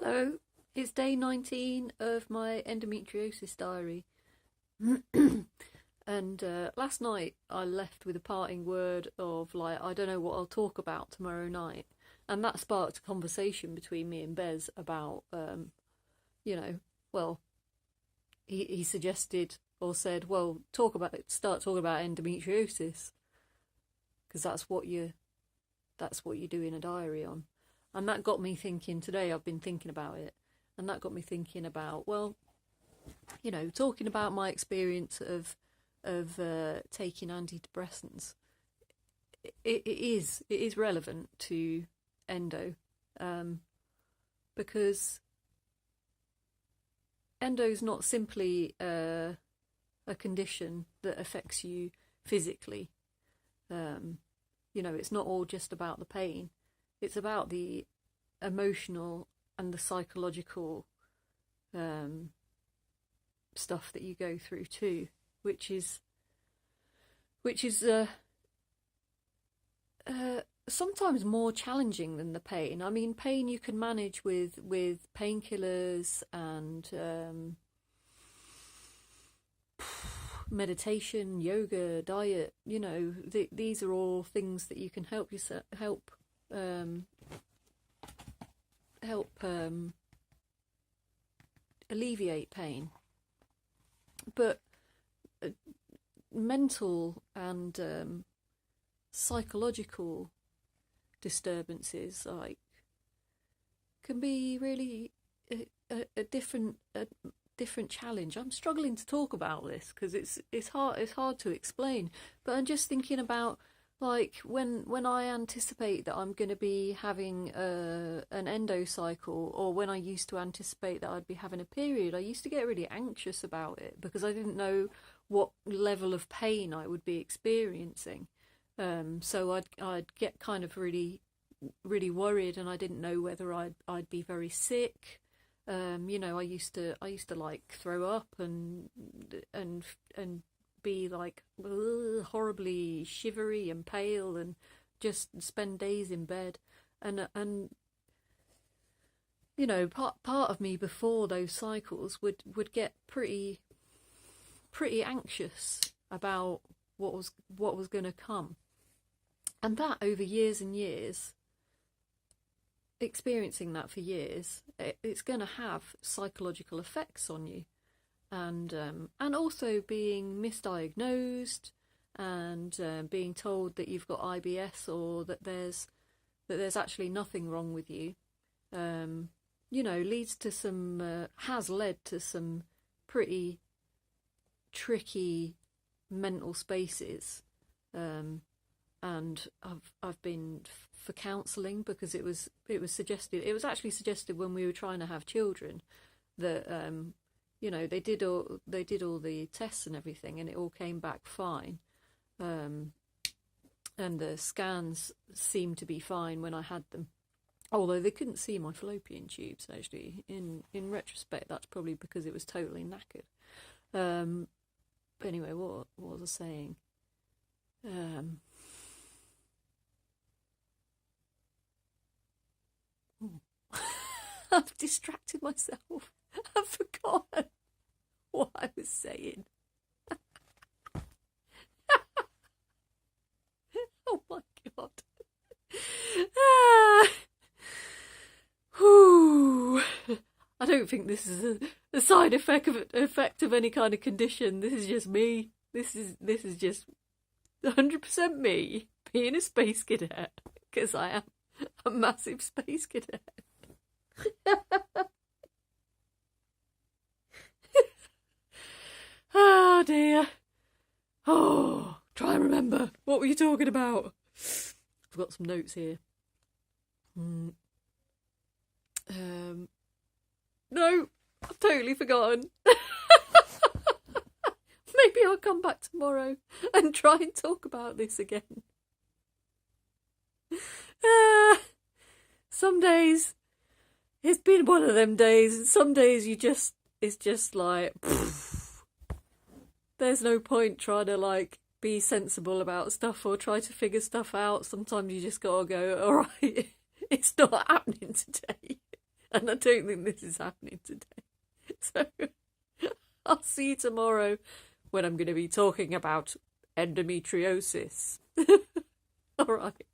Hello, it's day 19 of my endometriosis diary. And last night I left with a parting word of, like, I don't know what I'll talk about tomorrow night. And that sparked a conversation between me and Bez about, you know, well, he suggested or said, well, start talking about endometriosis, because that's what you do in a diary on. And that got me thinking today. I've been thinking about it, and that got me thinking about, well, talking about my experience of taking antidepressants. It is relevant to endo, because endo is not simply a condition that affects you physically. It's not all just about the pain. It's about the emotional and the psychological stuff that you go through too, which is sometimes more challenging than the pain. I mean, pain you can manage with painkillers and meditation, yoga, diet. These are all things that you can help alleviate pain. But mental and psychological disturbances, like, can be really a different challenge. I'm struggling to talk about this because it's hard to explain. But I'm just thinking about, like, when I anticipate that I'm going to be having an endo cycle, or when I used to anticipate that I'd be having a period, I used to get really anxious about it because I didn't know what level of pain I would be experiencing. So I'd get kind of really, really worried, and I didn't know whether I'd be very sick. I used to like throw up and be like horribly shivery and pale, and just spend days in bed. And part of me before those cycles would get pretty anxious about what was going to come. And that, over years and years, experiencing that for years, it's going to have psychological effects on you. And also being misdiagnosed, and being told that you've got IBS, or that there's actually nothing wrong with you, has led to some pretty tricky mental spaces. And I've been for counselling, because it was actually suggested when we were trying to have children that they did all the tests and everything, and it all came back fine. And the scans seemed to be fine when I had them, although they couldn't see my fallopian tubes. Actually, in retrospect, that's probably because it was totally knackered. But anyway, what was I saying? I've distracted myself. I've forgotten what I was saying. Oh my God. I don't think this is a side effect of any kind of condition. This is just me. This is just 100% me being a space cadet, because I am a massive space cadet. Oh dear. Oh, try and remember. What were you talking about? I've got some notes here. No, I've totally forgotten. Maybe I'll come back tomorrow and try and talk about this again. Some days it's been one of them days, and some days it's just like, there's no point trying to, like, be sensible about stuff or try to figure stuff out. Sometimes you just gotta go, all right, it's not happening today. And I don't think this is happening today. So I'll see you tomorrow when I'm going to be talking about endometriosis. All right.